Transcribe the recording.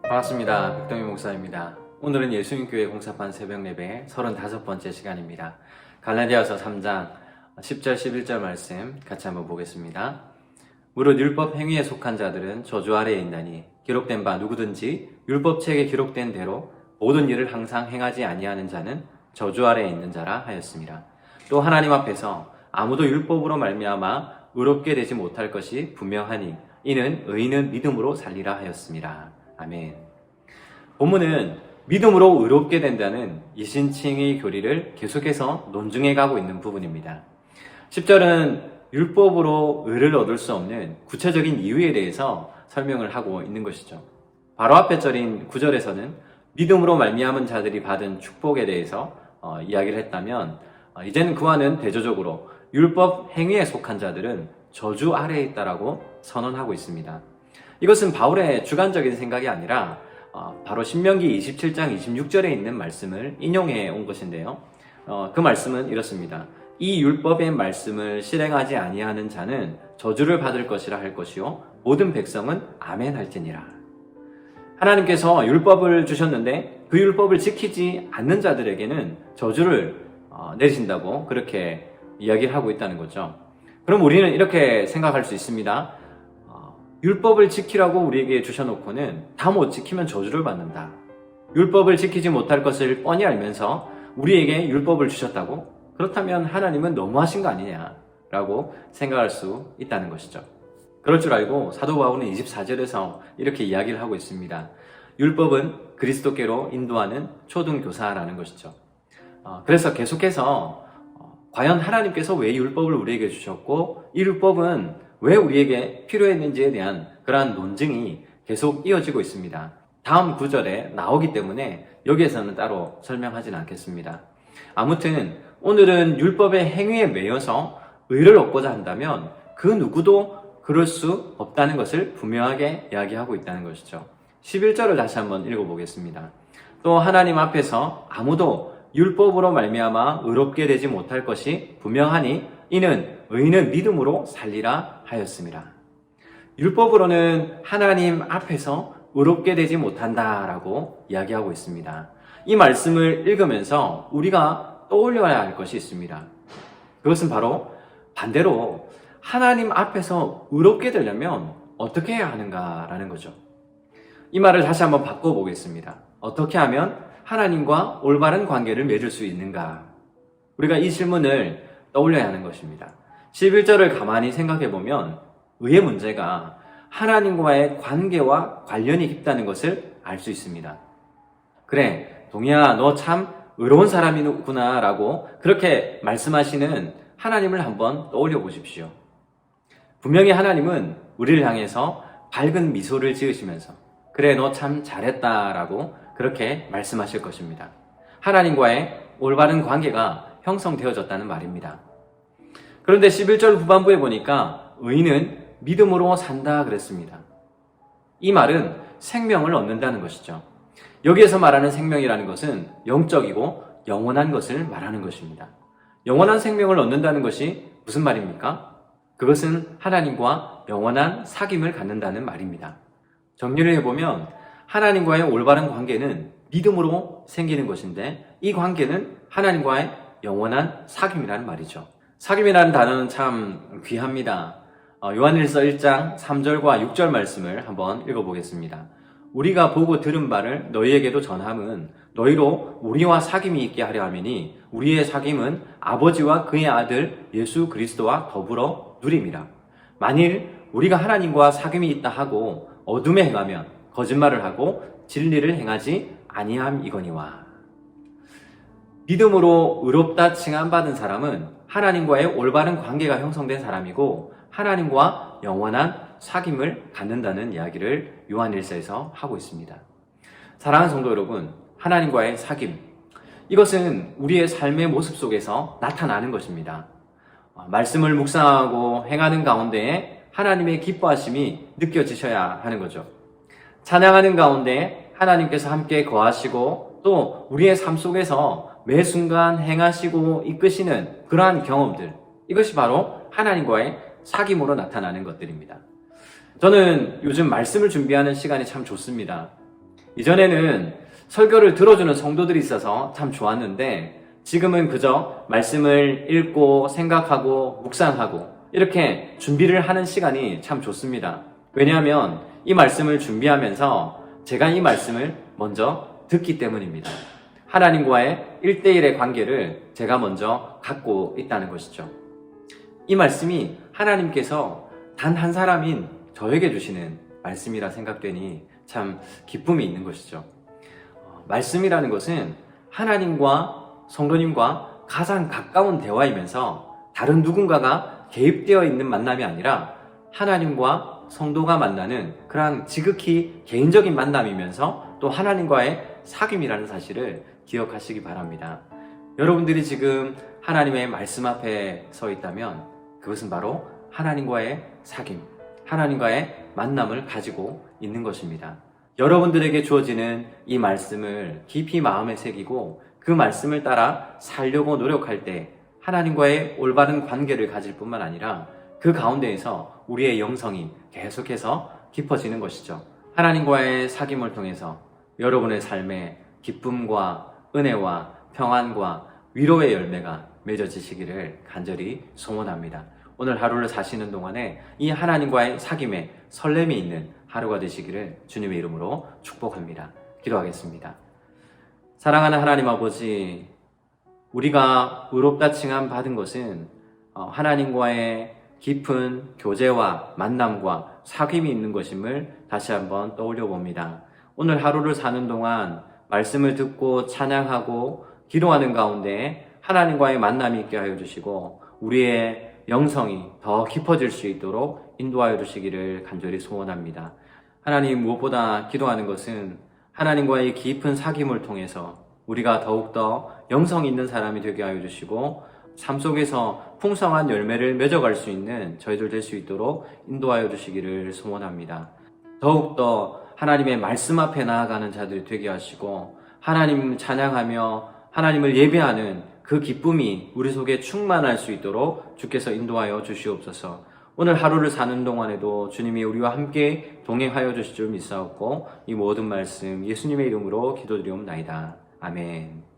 반갑습니다. 백동희 목사입니다. 오늘은 예수님교회 공사판 새벽 예배 35번째 시간입니다. 갈라디아서 3장 10절 11절 말씀 같이 한번 보겠습니다. 무릇 율법 행위에 속한 자들은 저주 아래에 있나니 기록된 바 누구든지 율법책에 기록된 대로 모든 일을 항상 행하지 아니하는 자는 저주 아래에 있는 자라 하였습니다. 또 하나님 앞에서 아무도 율법으로 말미암아 의롭게 되지 못할 것이 분명하니 이는 의인은 믿음으로 살리라 하였습니다. 아멘. 본문은 믿음으로 의롭게 된다는 이신칭의 교리를 계속해서 논증해 가고 있는 부분입니다. 10절은 율법으로 의를 얻을 수 없는 구체적인 이유에 대해서 설명을 하고 있는 것이죠. 바로 앞에 절인 9절에서는 믿음으로 말미암은 자들이 받은 축복에 대해서 이야기를 했다면, 이제는 그와는 대조적으로 율법 행위에 속한 자들은 저주 아래에 있다라고 선언하고 있습니다. 이것은 바울의 주관적인 생각이 아니라 바로 신명기 27장 26절에 있는 말씀을 인용해 온 것인데요. 그 말씀은 이렇습니다. 이 율법의 말씀을 실행하지 아니하는 자는 저주를 받을 것이라 할 것이요 모든 백성은 아멘 할지니라. 하나님께서 율법을 주셨는데 그 율법을 지키지 않는 자들에게는 저주를 내리신다고 그렇게 이야기를 하고 있다는 거죠. 그럼 우리는 이렇게 생각할 수 있습니다. 율법을 지키라고 우리에게 주셔놓고는 다 못 지키면 저주를 받는다. 율법을 지키지 못할 것을 뻔히 알면서 우리에게 율법을 주셨다고? 그렇다면 하나님은 너무하신 거 아니냐라고 생각할 수 있다는 것이죠. 그럴 줄 알고 사도 바울은 24절에서 이렇게 이야기를 하고 있습니다. 율법은 그리스도께로 인도하는 초등교사라는 것이죠. 그래서 계속해서 과연 하나님께서 왜 율법을 우리에게 주셨고 이 율법은 왜 우리에게 필요했는지에 대한 그러한 논증이 계속 이어지고 있습니다. 다음 구절에 나오기 때문에 여기에서는 따로 설명하진 않겠습니다. 아무튼 오늘은 율법의 행위에 매여서 의를 얻고자 한다면 그 누구도 그럴 수 없다는 것을 분명하게 이야기하고 있다는 것이죠. 11절을 다시 한번 읽어보겠습니다. 또 하나님 앞에서 아무도 율법으로 말미암아 의롭게 되지 못할 것이 분명하니 이는 의인은 믿음으로 살리라 하였습니다. 율법으로는 하나님 앞에서 의롭게 되지 못한다라고 이야기하고 있습니다. 이 말씀을 읽으면서 우리가 떠올려야 할 것이 있습니다. 그것은 바로 반대로 하나님 앞에서 의롭게 되려면 어떻게 해야 하는가라는 거죠. 이 말을 다시 한번 바꿔보겠습니다. 어떻게 하면 하나님과 올바른 관계를 맺을 수 있는가? 우리가 이 질문을 떠올려야 하는 것입니다. 11절을 가만히 생각해보면 의의 문제가 하나님과의 관계와 관련이 깊다는 것을 알 수 있습니다. 그래, 동희야, 너 참 의로운 사람이구나 라고 그렇게 말씀하시는 하나님을 한번 떠올려 보십시오. 분명히 하나님은 우리를 향해서 밝은 미소를 지으시면서 그래, 너 참 잘했다 라고 그렇게 말씀하실 것입니다. 하나님과의 올바른 관계가 형성되어졌다는 말입니다. 그런데 11절 후반부에 보니까 의인은 믿음으로 산다 그랬습니다. 이 말은 생명을 얻는다는 것이죠. 여기에서 말하는 생명이라는 것은 영적이고 영원한 것을 말하는 것입니다. 영원한 생명을 얻는다는 것이 무슨 말입니까? 그것은 하나님과 영원한 사귐을 갖는다는 말입니다. 정리를 해보면 하나님과의 올바른 관계는 믿음으로 생기는 것인데 이 관계는 하나님과의 영원한 사귐이라는 말이죠. 사귐이라는 단어는 참 귀합니다. 요한일서 1장 3절과 6절 말씀을 한번 읽어보겠습니다. 우리가 보고 들은 바를 너희에게도 전함은 너희로 우리와 사귐이 있게 하려 함이니 우리의 사귐은 아버지와 그의 아들 예수 그리스도와 더불어 누림이라. 만일 우리가 하나님과 사귐이 있다 하고 어둠에 행하면 거짓말을 하고 진리를 행하지 아니함이거니와. 믿음으로 의롭다 칭함받은 사람은 하나님과의 올바른 관계가 형성된 사람이고 하나님과 영원한 사귐을 갖는다는 이야기를 요한일서에서 하고 있습니다. 사랑하는 성도 여러분, 하나님과의 사귐, 이것은 우리의 삶의 모습 속에서 나타나는 것입니다. 말씀을 묵상하고 행하는 가운데에 하나님의 기뻐하심이 느껴지셔야 하는 거죠. 찬양하는 가운데 하나님께서 함께 거하시고 또 우리의 삶 속에서 매 순간 행하시고 이끄시는 그러한 경험들, 이것이 바로 하나님과의 사귐으로 나타나는 것들입니다. 저는 요즘 말씀을 준비하는 시간이 참 좋습니다. 이전에는 설교를 들어주는 성도들이 있어서 참 좋았는데 지금은 그저 말씀을 읽고 생각하고 묵상하고 이렇게 준비를 하는 시간이 참 좋습니다. 왜냐하면 이 말씀을 준비하면서 제가 이 말씀을 먼저 듣기 때문입니다. 하나님과의 1대1의 관계를 제가 먼저 갖고 있다는 것이죠. 이 말씀이 하나님께서 단 한 사람인 저에게 주시는 말씀이라 생각되니 참 기쁨이 있는 것이죠. 말씀이라는 것은 하나님과 성도님과 가장 가까운 대화이면서 다른 누군가가 개입되어 있는 만남이 아니라 하나님과 성도가 만나는 그러한 지극히 개인적인 만남이면서 또 하나님과의 사귐이라는 사실을 기억하시기 바랍니다. 여러분들이 지금 하나님의 말씀 앞에 서 있다면 그것은 바로 하나님과의 사귐, 하나님과의 만남을 가지고 있는 것입니다. 여러분들에게 주어지는 이 말씀을 깊이 마음에 새기고 그 말씀을 따라 살려고 노력할 때 하나님과의 올바른 관계를 가질 뿐만 아니라 그 가운데에서 우리의 영성이 계속해서 깊어지는 것이죠. 하나님과의 사귐을 통해서 여러분의 삶에 기쁨과 은혜와 평안과 위로의 열매가 맺어지시기를 간절히 소원합니다. 오늘 하루를 사시는 동안에 이 하나님과의 사귐에 설렘이 있는 하루가 되시기를 주님의 이름으로 축복합니다. 기도하겠습니다. 사랑하는 하나님 아버지, 우리가 의롭다 칭함 받은 것은 하나님과의 깊은 교제와 만남과 사귐이 있는 것임을 다시 한번 떠올려 봅니다. 오늘 하루를 사는 동안 말씀을 듣고 찬양하고 기도하는 가운데 하나님과의 만남이 있게 하여 주시고 우리의 영성이 더 깊어질 수 있도록 인도하여 주시기를 간절히 소원합니다. 하나님, 무엇보다 기도하는 것은 하나님과의 깊은 사귐을 통해서 우리가 더욱더 영성 있는 사람이 되게 하여 주시고 삶 속에서 풍성한 열매를 맺어갈 수 있는 저희들 될 수 있도록 인도하여 주시기를 소원합니다. 더욱더 하나님의 말씀 앞에 나아가는 자들이 되게 하시고 하나님을 찬양하며 하나님을 예배하는 그 기쁨이 우리 속에 충만할 수 있도록 주께서 인도하여 주시옵소서. 오늘 하루를 사는 동안에도 주님이 우리와 함께 동행하여 주실 줄 믿사옵고 이 모든 말씀 예수님의 이름으로 기도드리옵나이다. 아멘.